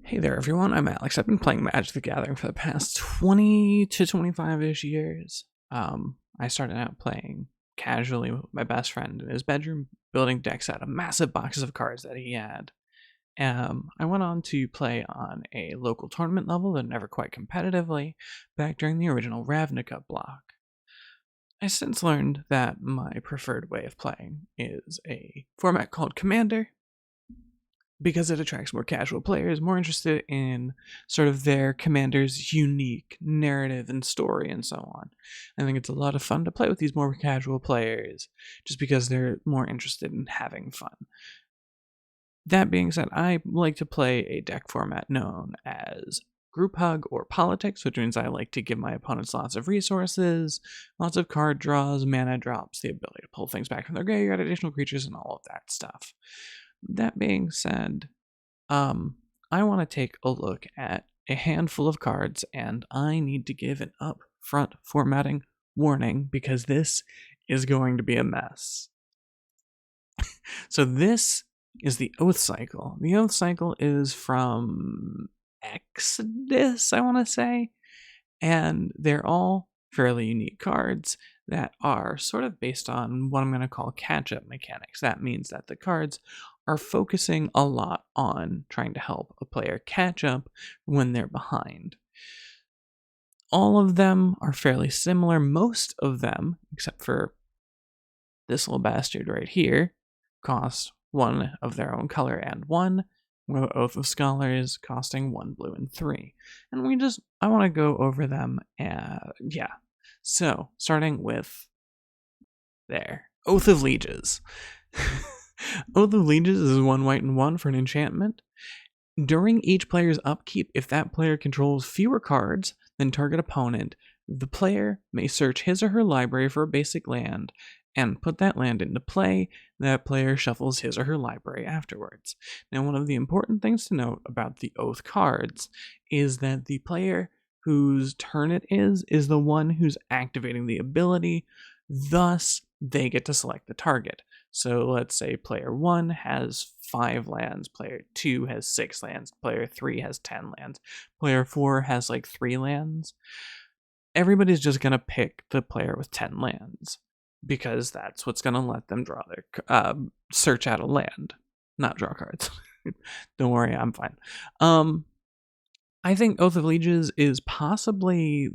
Hey there, everyone. I'm Alex. I've been playing Magic the Gathering for the past 20 to 25-ish years. I started out playing casually with my best friend in his bedroom, building decks out of massive boxes of cards that he had. I went on to play on a local tournament level, though never quite competitively, back during the original Ravnica block. I since learned that my preferred way of playing is a format called Commander, because it attracts more casual players, more interested in sort of their commander's unique narrative and story and so on. I think it's a lot of fun to play with these more casual players just because they're more interested in having fun. That being said, I like to play a deck format known as Group Hug or Politics, which means I like to give my opponents lots of resources, lots of card draws, mana drops, the ability to pull things back from their graveyard, additional creatures, and all of that stuff. That being said, I want to take a look at a handful of cards, and I need to give an upfront formatting warning because this is going to be a mess. So this is the Oath Cycle. The Oath Cycle is from Exodus, I want to say, and they're all fairly unique cards that are sort of based on what I'm going to call catch-up mechanics. That means that the cards are focusing a lot on trying to help a player catch up when they're behind. All of them are fairly similar. Most of them, except for this little bastard right here, cost one of their own color and one, with Oath of Scholars costing 1 blue and 3. And I want to go over them. Yeah. So, starting with there. Oath of Lieges. Oath of Lieges is 1 white and 1 for an enchantment. During each player's upkeep, if that player controls fewer cards than target opponent, the player may search his or her library for a basic land and put that land into play. That player shuffles his or her library afterwards. Now, one of the important things to note about the Oath cards is that the player whose turn it is the one who's activating the ability, thus they get to select the target. So let's say player 1 has 5 lands, player 2 has 6 lands, player 3 has 10 lands, player 4 has like 3 lands. Everybody's just going to pick the player with 10 lands because that's what's going to let them draw their search out a land, not draw cards. Don't worry, I'm fine. I think Oath of Lieges is possibly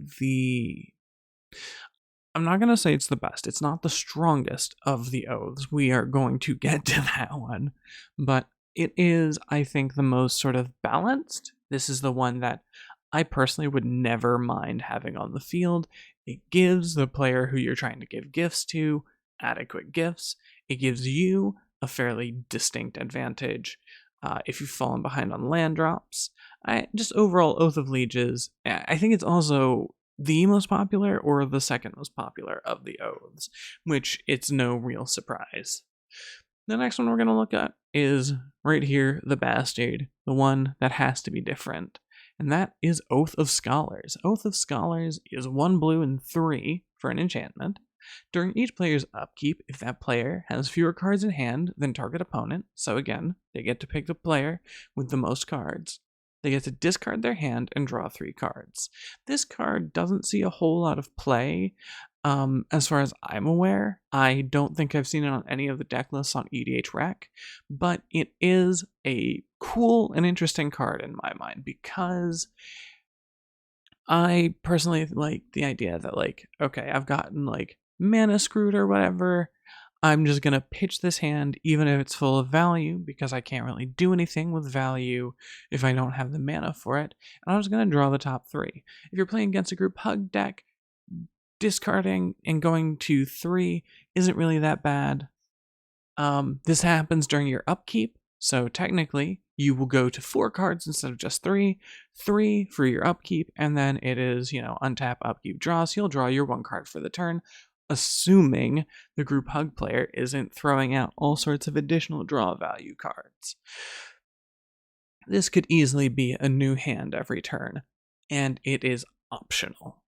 I'm not going to say it's the best. It's not the strongest of the oaths. We are going to get to that one. But it is, I think, the most sort of balanced. This is the one that I personally would never mind having on the field. It gives the player who you're trying to give gifts to adequate gifts. It gives you a fairly distinct advantage if you've fallen behind on land drops. Just overall, Oath of Lieges, I think it's also the most popular or the second most popular of the oaths, which it's no real surprise. The next one we're going to look at is right here, the bastard, the one that has to be different, and that is Oath of Scholars. Oath of Scholars is 1 blue and 3 for an enchantment. During each player's upkeep, if that player has fewer cards in hand than target opponent, so again, they get to pick the player with the most cards, they get to discard their hand and draw 3 cards. This card doesn't see a whole lot of play. As far as I'm aware, I don't think I've seen it on any of the deck lists on EDH Rec, but it is a cool and interesting card in my mind because I personally like the idea that, like, okay, I've gotten like mana screwed or whatever. I'm just going to pitch this hand even if it's full of value because I can't really do anything with value if I don't have the mana for it. And I'm just going to draw the top 3. If you're playing against a group hug deck, discarding and going to 3 isn't really that bad. This happens during your upkeep, so technically you will go to 4 cards instead of just 3. 3 for your upkeep, and then it is, untap, upkeep, draw, so you'll draw your 1 card for the turn, assuming the group hug player isn't throwing out all sorts of additional draw value cards. This could easily be a new hand every turn, and it is optional.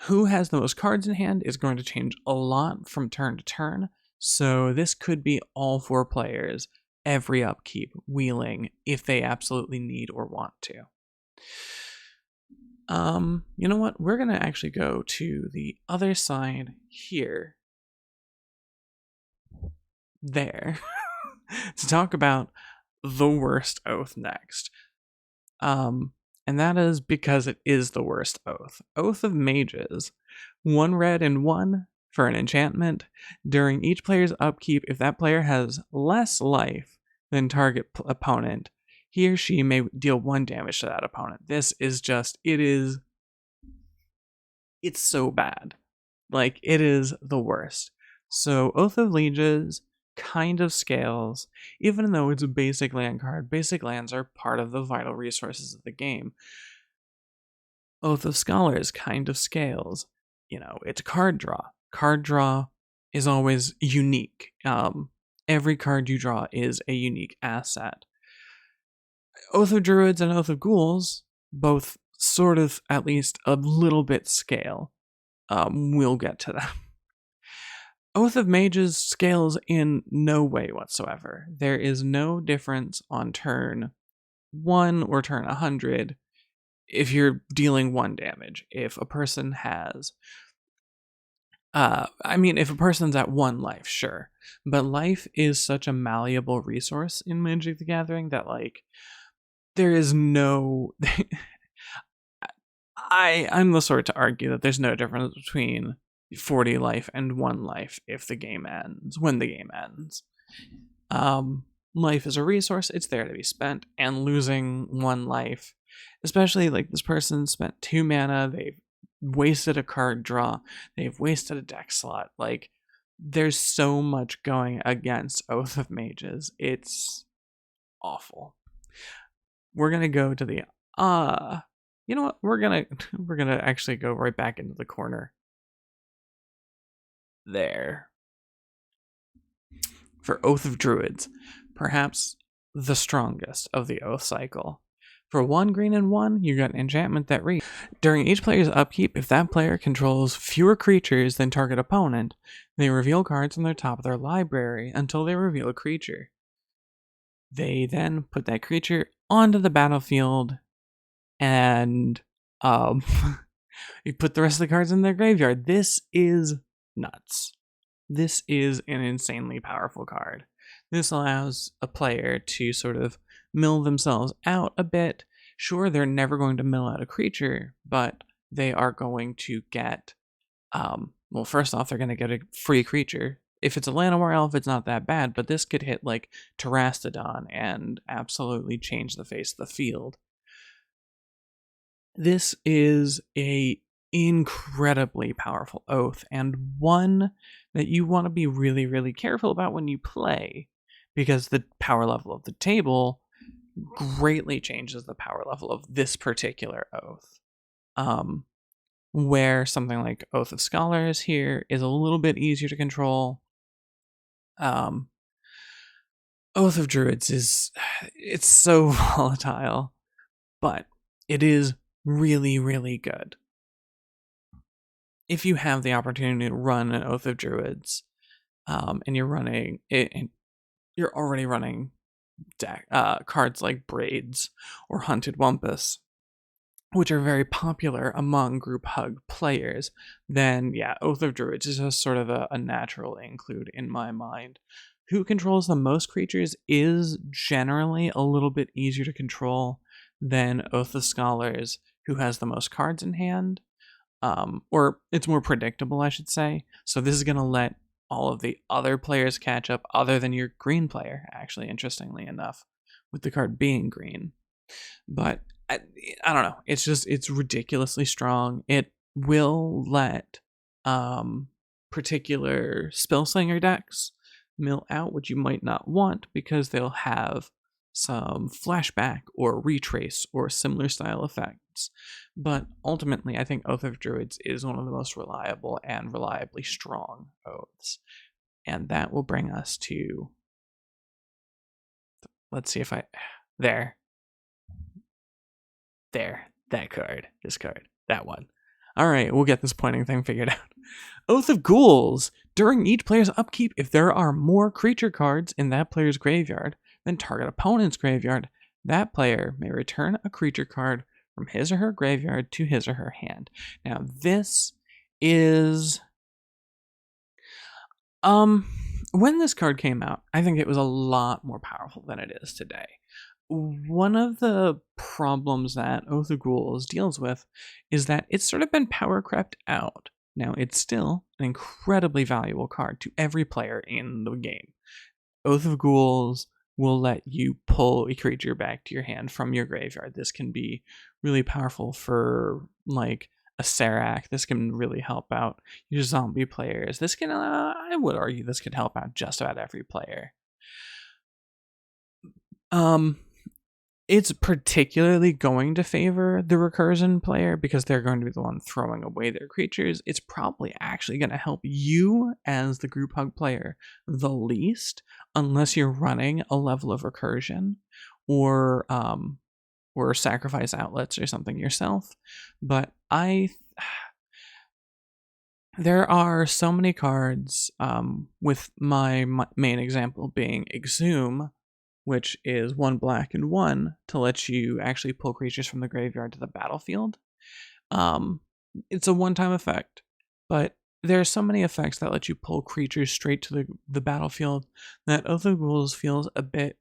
Who has the most cards in hand is going to change a lot from turn to turn, so this could be all 4 players every upkeep wheeling if they absolutely need or want to. You know what? We're gonna actually go to the other side here. There. To talk about the worst oath next. And that is because it is the worst oath. Oath of Mages. 1 red and 1 for an enchantment. During each player's upkeep, if that player has less life than target opponent, he or she may deal 1 damage to that opponent. This is just, it's so bad. Like, it is the worst. So, Oath of Lieges kind of scales, even though it's a basic land card. Basic lands are part of the vital resources of the game. Oath of Scholars kind of scales. You know, it's card draw. Card draw is always unique. Every card you draw is a unique asset. Oath of Druids and Oath of Ghouls both sort of, at least a little bit, scale. We'll get to that. Oath of Mages scales in no way whatsoever. There is no difference on turn 1 or turn 100 if you're dealing 1 damage. If a person has... if a person's at 1 life, sure. But life is such a malleable resource in Magic the Gathering that, like, there is no... I'm the sort to argue that there's no difference between 40 life and 1 life if the game ends, when the game ends. Life is a resource, it's there to be spent, and losing 1 life, especially like this person spent 2 mana, they've wasted a card draw, they've wasted a deck slot, like, there's so much going against Oath of Mages. It's awful. We're gonna go to the you know what? We're gonna actually go right back into the corner. There. For Oath of Druids, perhaps the strongest of the Oath cycle. For 1 green and 1, you got an enchantment that reads, during each player's upkeep, if that player controls fewer creatures than target opponent, they reveal cards on the top of their library until they reveal a creature. They then put that creature onto the battlefield, and you put the rest of the cards in their graveyard. This is nuts. This is an insanely powerful card. This allows a player to sort of mill themselves out a bit. Sure, they're never going to mill out a creature, but they are going to get, well, first off, they're going to get a free creature. If it's a Llanowar Elf, it's not that bad, but this could hit like Terastodon and absolutely change the face of the field. This is a incredibly powerful oath, and one that you want to be really, really careful about when you play, because the power level of the table greatly changes the power level of this particular oath. Where something like Oath of Scholars here is a little bit easier to control. Oath of Druids it's so volatile, but it is really, really good. If you have the opportunity to run an Oath of Druids, and you're running it, and you're already running cards like Braids or Hunted Wumpus, which are very popular among group hug players, then yeah, Oath of Druids is just sort of a natural include in my mind. Who controls the most creatures is generally a little bit easier to control than Oath of Scholars, who has the most cards in hand. Or it's more predictable, I should say. So this is going to let all of the other players catch up, other than your green player, actually, interestingly enough, with the card being green. But I don't know. It's ridiculously strong. It will let particular Spellslinger decks mill out, which you might not want, because they'll have some flashback or retrace or similar style effects. But ultimately, I think Oath of Druids is one of the most reliable and reliably strong oaths. And that will bring us to... Let's see if I... There, that card. This card. That one. Alright, we'll get this pointing thing figured out. Oath of Ghouls. During each player's upkeep, if there are more creature cards in that player's graveyard then target opponent's graveyard, that player may return a creature card from his or her graveyard to his or her hand. Now, this is when this card came out, I think it was a lot more powerful than it is today. One of the problems that Oath of Ghouls deals with is that it's sort of been power crept out. Now, it's still an incredibly valuable card to every player in the game. Oath of Ghouls will let you pull a creature back to your hand from your graveyard. This can be really powerful for, like, a Serac. This can really help out your zombie players. This can, I would argue, this could help out just about every player. It's particularly going to favor the recursion player because they're going to be the one throwing away their creatures. It's probably actually going to help you as the group hug player the least, unless you're running a level of recursion or sacrifice outlets or something yourself. But there are so many cards, with my main example being Exhume, which is 1 black and 1 to let you actually pull creatures from the graveyard to the battlefield. It's a one-time effect, but there are so many effects that let you pull creatures straight to the battlefield that Oath of Ghouls feels a bit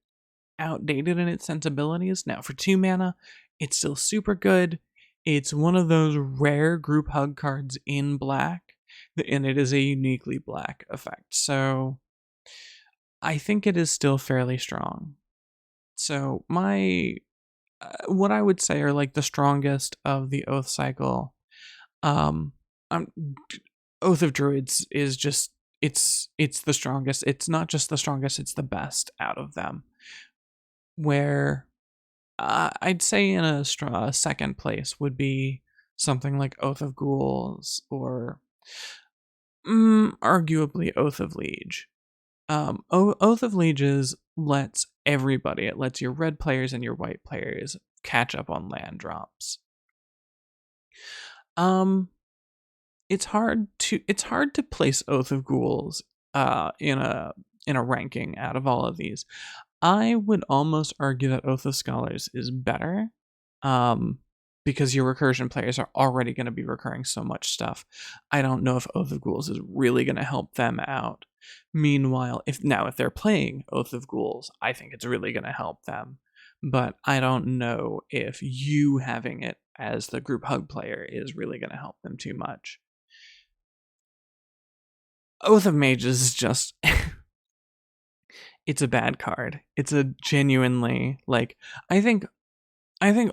outdated in its sensibilities. Now, for 2 mana, it's still super good. It's one of those rare group hug cards in black, and it is a uniquely black effect. So I think it is still fairly strong. So what I would say are like the strongest of the Oath cycle. Oath of Druids is just it's the strongest. It's not just the strongest; it's the best out of them. Where I'd say in a second place would be something like Oath of Ghouls or arguably Oath of Liege. Oath of Lieges lets everybody, it lets your red players and your white players catch up on land drops. It's hard to place Oath of Ghouls in a ranking out of all of these. I would almost argue that Oath of Scholars is better, because your recursion players are already going to be recurring so much stuff. I don't know if Oath of Ghouls is really going to help them out. Meanwhile, if they're playing Oath of Ghouls, I think it's really going to help them. But I don't know if you having it as the group hug player is really going to help them too much. Oath of Mages is just it's a bad card. It's a genuinely, like, I think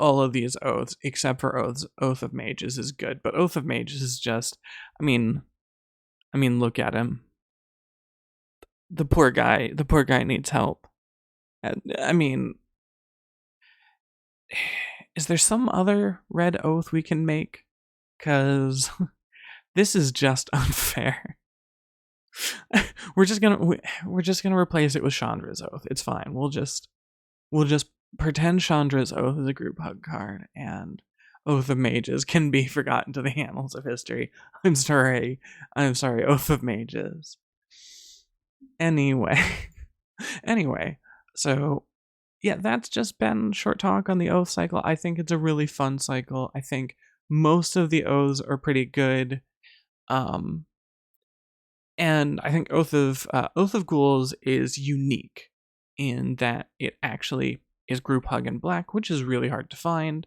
all of these oaths, except for Oath of Mages, is good. But Oath of Mages is just, I mean, look at him. The poor guy needs help. I mean, is there some other red oath we can make? Because this is just unfair. we're just gonna replace it with Chandra's Oath. It's fine. We'll just pretend Chandra's Oath is a group hug card, and Oath of Mages can be forgotten to the annals of history. I'm sorry, Oath of Mages. Anyway, so yeah, that's just been short talk on the Oath cycle. I think it's a really fun cycle. I think most of the Oaths are pretty good. And I think Oath of Ghouls is unique in that it actually is group hug in black, which is really hard to find.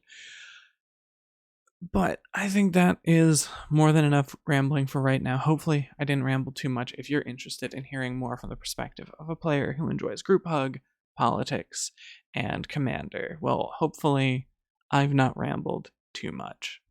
But I think that is more than enough rambling for right now. Hopefully, I didn't ramble too much. If you're interested in hearing more from the perspective of a player who enjoys group hug, politics, and Commander, well, hopefully, I've not rambled too much.